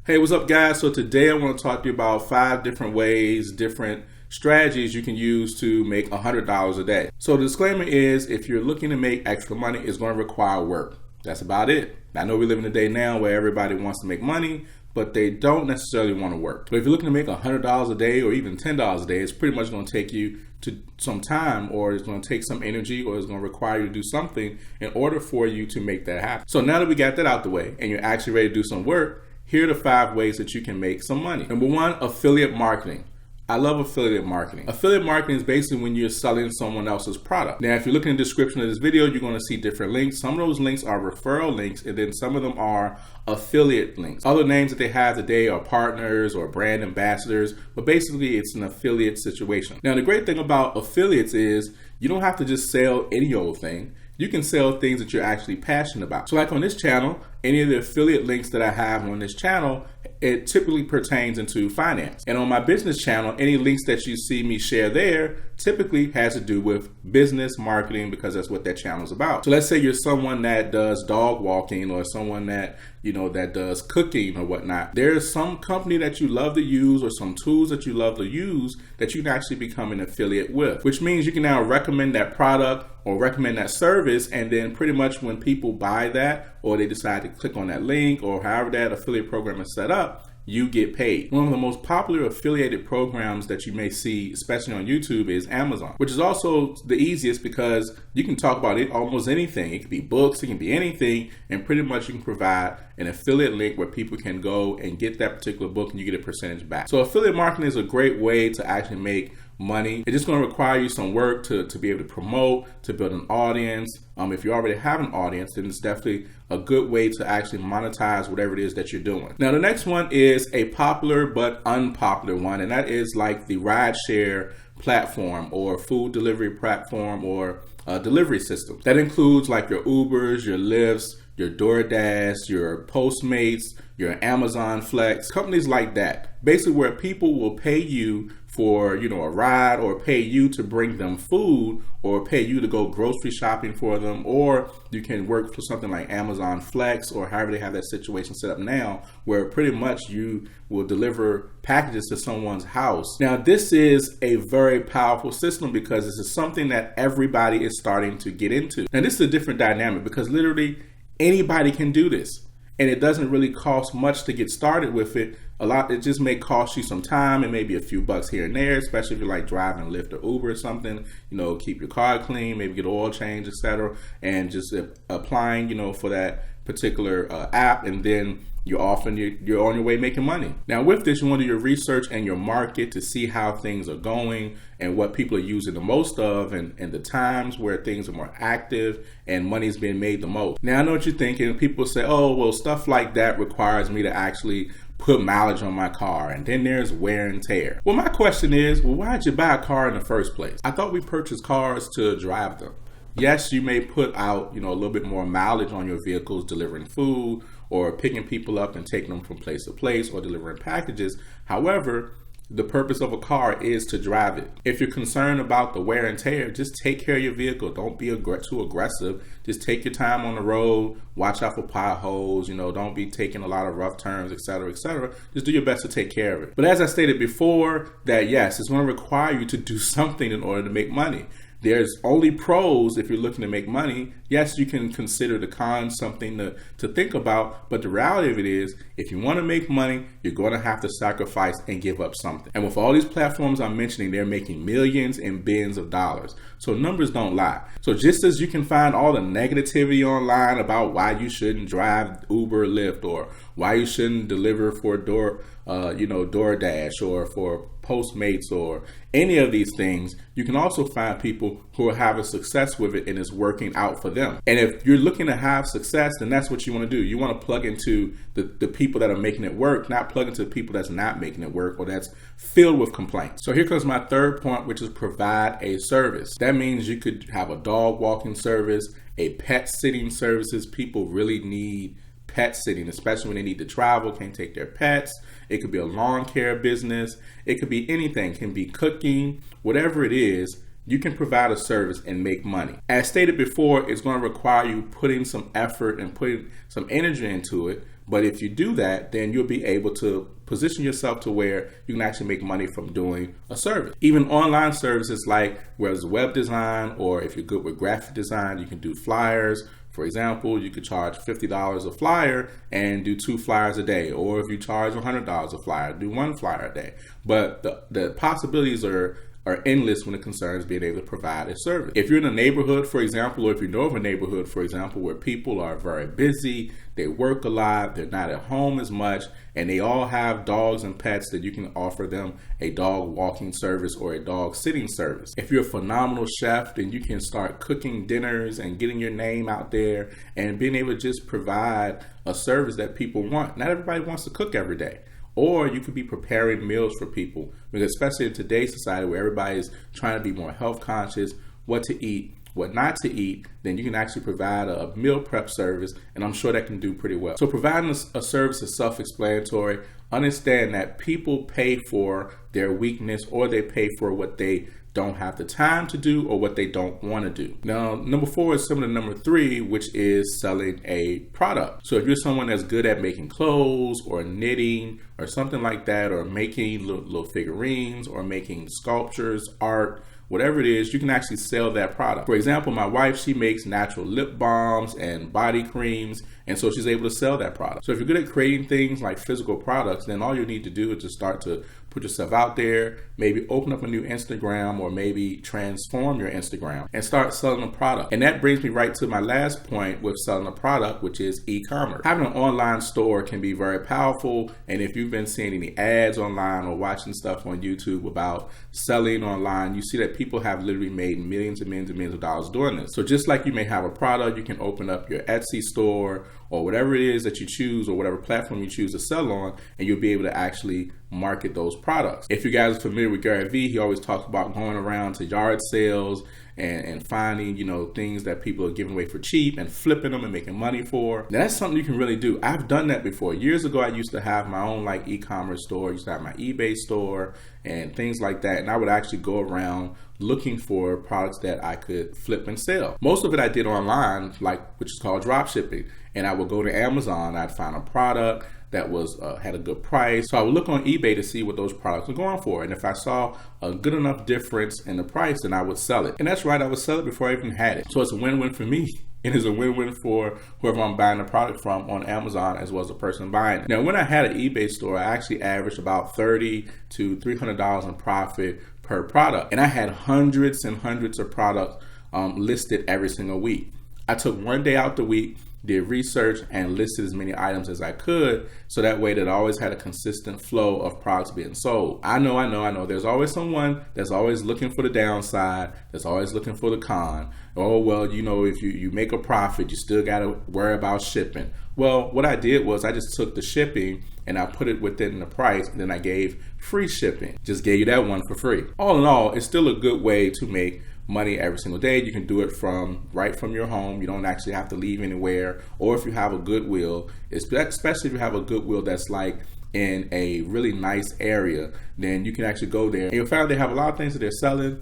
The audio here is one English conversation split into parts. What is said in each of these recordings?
Hey, what's up guys? So today I want to talk to you about 5 different ways, different strategies you can use to make $100 a day. So the disclaimer is if you're looking to make extra money, it's going to require work. That's about it. I know we live in a day now where everybody wants to make money, but they don't necessarily want to work. But if you're looking to make $100 a day or even $10 a day, it's pretty much going to take you to some time, or it's going to take some energy, or it's going to require you to do something in order for you to make that happen. So now that we got that out the way and you're actually ready to do some work, here are the 5 ways that you can make some money. Number 1, affiliate marketing. I love affiliate marketing. Affiliate marketing is basically when you're selling someone else's product. Now, if you look in the description of this video, you're going to see different links. Some of those links are referral links, and then some of them are affiliate links. Other names that they have today are partners or brand ambassadors, but basically it's an affiliate situation. Now, the great thing about affiliates is you don't have to just sell any old thing. You can sell things that you're actually passionate about. So like on this channel, any of the affiliate links that I have on this channel, it typically pertains into finance. And on my business channel, any links that you see me share there typically has to do with business marketing, because that's what that channel is about. So let's say you're someone that does dog walking, or someone that, that does cooking or whatnot. There's some company that you love to use, or some tools that you love to use that you can actually become an affiliate with, which means you can now recommend that product or recommend that service, and then pretty much when people buy that, or they decide to click on that link, or however that affiliate program is set up, you get paid. One of the most popular affiliated programs that you may see, especially on YouTube, is Amazon, which is also the easiest because you can talk about it almost anything. It can be books, it can be anything, and pretty much you can provide an affiliate link where people can go and get that particular book and you get a percentage back. So affiliate marketing is a great way to actually make money. It's just going to require you some work to be able to promote, to build an audience. If you already have an audience, then it's definitely a good way to actually monetize whatever it is that you're doing. Now, the next one is a popular but unpopular one, and that is like the rideshare platform or food delivery platform or delivery system. That includes like your Ubers, your Lyfts, your DoorDash, your Postmates, your Amazon Flex, companies like that. Basically where people will pay you for, a ride, or pay you to bring them food, or pay you to go grocery shopping for them, or you can work for something like Amazon Flex, or however they have that situation set up now, where pretty much you will deliver packages to someone's house. Now, this is a very powerful system because this is something that everybody is starting to get into. Now, this is a different dynamic because literally anybody can do this. And it doesn't really cost much to get started with it. It just may cost you some time and maybe a few bucks here and there, especially if you're like driving Lyft or Uber or something. Keep your car clean, maybe get oil change, etc. And just applying, for that particular app, and then you're on your way making money. Now with this, you want to do your research and your market to see how things are going and what people are using the most of, and the times where things are more active and money's being made the most. Now I know what you're thinking. People say, oh, well, stuff like that requires me to actually put mileage on my car, and then there's wear and tear. Well, my question is, well, why'd you buy a car in the first place? I thought we purchased cars to drive them. Yes, you may put out, a little bit more mileage on your vehicles, delivering food or picking people up and taking them from place to place, or delivering packages. However, the purpose of a car is to drive it. If you're concerned about the wear and tear, just take care of your vehicle. Don't be too aggressive. Just take your time on the road. Watch out for potholes. Don't be taking a lot of rough turns, etc., etc. Just do your best to take care of it. But as I stated before, that yes, it's going to require you to do something in order to make money. There's only pros if you're looking to make money. Yes, you can consider the cons something to think about, but the reality of it is, if you want to make money, you're going to have to sacrifice and give up something. And with all these platforms I'm mentioning, they're making millions and billions of dollars. So numbers don't lie. So just as you can find all the negativity online about why you shouldn't drive Uber or Lyft, or why you shouldn't deliver for DoorDash or for Postmates or any of these things, you can also find people who are having success with it and it's working out for them. And if you're looking to have success, then that's what you want to do. You want to plug into the people that are making it work, not plug into the people that's not making it work or that's filled with complaints. So here comes my third point, which is provide a service. That means you could have a dog walking service, a pet sitting services. People really need pet sitting, especially when they need to travel, can't take their pets. It could be a lawn care business. It could be anything. It can be cooking, whatever it is. You can provide a service and make money. As stated before, it's going to require you putting some effort and putting some energy into it, But if you do that, then you'll be able to position yourself to where you can actually make money from doing a service. Even online services like whether it's web design, or if you're good with graphic design, you can do flyers. For example, you could charge $50 a flyer and do 2 flyers a day. Or if you charge $100 a flyer, do 1 flyer a day. But the possibilities are endless when it concerns being able to provide a service. If you're in a neighborhood, for example, or if you know of a neighborhood, for example, where people are very busy, they work a lot, they're not at home as much, and they all have dogs and pets, that you can offer them a dog walking service or a dog sitting service. If you're a phenomenal chef, then you can start cooking dinners and getting your name out there and being able to just provide a service that people want. Not everybody wants to cook every day. Or you could be preparing meals for people, because especially in today's society where everybody's trying to be more health conscious, what to eat, what not to eat, then you can actually provide a meal prep service, and I'm sure that can do pretty well. So providing a service is self-explanatory. Understand that people pay for their weakness, or they pay for what they don't have the time to do or what they don't want to do. Now, number 4 is similar to number 3, which is selling a product. So if you're someone that's good at making clothes or knitting or something like that, or making little figurines or making sculptures, art, whatever it is, you can actually sell that product. For example, my wife, she makes natural lip balms and body creams, and so she's able to sell that product. So if you're good at creating things like physical products, then all you need to do is just start to put yourself out there, maybe open up a new Instagram, or maybe transform your Instagram and start selling a product. And that brings me right to my last point with selling a product, which is e-commerce. Having an online store can be very powerful. And if you've been seeing any ads online or watching stuff on YouTube about selling online, you see that people have literally made millions and millions and millions of dollars doing this. So just like you may have a product, you can open up your Etsy store or whatever it is that you choose, or whatever platform you choose to sell on, and you'll be able to actually market those products. If you guys are familiar with Gary Vee, he always talks about going around to yard sales and finding, things that people are giving away for cheap and flipping them and making money for. Now, that's something you can really do. I've done that before. Years ago, I used to have my own e-commerce store. I used to have my eBay store and things like that. And I would actually go around looking for products that I could flip and sell. Most of it I did online, which is called drop shipping. And I would go to Amazon, I'd find a product that was had a good price. So I would look on eBay to see what those products were going for. And if I saw a good enough difference in the price, then I would sell it. And that's right, I would sell it before I even had it. So it's a win-win for me. It is a win-win for whoever I'm buying the product from on Amazon, as well as the person buying it. Now, when I had an eBay store, I actually averaged about $30 to $300 in profit per product. And I had hundreds and hundreds of products listed every single week. I took one day out the week, did research, and listed as many items as I could, so that way that I always had a consistent flow of products being sold. I know. There's always someone that's always looking for the downside, that's always looking for the con. Oh, well, if you make a profit, you still got to worry about shipping. Well, what I did was I just took the shipping and I put it within the price, and then I gave free shipping. Just gave you that one for free. All in all, it's still a good way to make money every single day. You can do it right from your home. You don't actually have to leave anywhere. Or if you have a Goodwill, especially if you have a Goodwill that's in a really nice area, then you can actually go there. And you'll find they have a lot of things that they're selling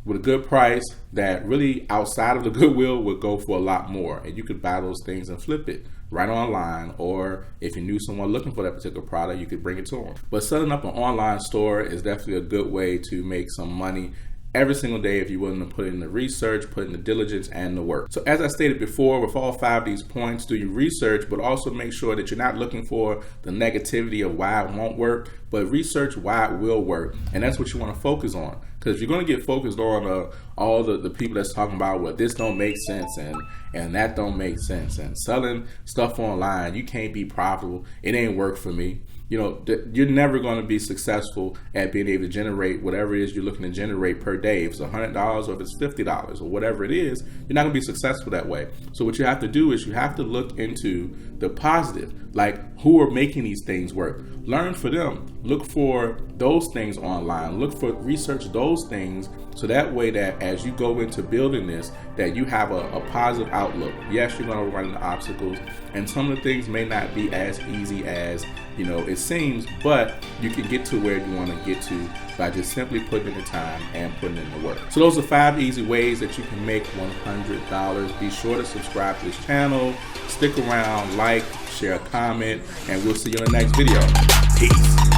with a good price that really outside of the Goodwill would go for a lot more. And you could buy those things and flip it right online. Or if you knew someone looking for that particular product, you could bring it to them. But setting up an online store is definitely a good way to make some money every single day if you're willing to put in the research, put in the diligence, and the work. So as I stated before, with all 5 of these points, do your research, but also make sure that you're not looking for the negativity of why it won't work, but research why it will work. And that's what you want to focus on. Because you're going to get focused on all the people that's talking about, well, this don't make sense and that don't make sense. And selling stuff online, you can't be profitable. It ain't work for me. You're never going to be successful at being able to generate whatever it is you're looking to generate per day. If it's $100 or if it's $50 or whatever it is, you're not going to be successful that way. So what you have to do is you have to look into the positive, like who are making these things work. Learn for them. Look for those things online. Research those things, so that way that as you go into building this, that you have a positive outlook. Yes, you're going to run into obstacles, and some of the things may not be as easy as it seems, but you can get to where you want to get to by just simply putting in the time and putting in the work. So those are 5 easy ways that you can make $100. Be sure to subscribe to this channel. Stick around, like, share, comment, and we'll see you in the next video. Peace.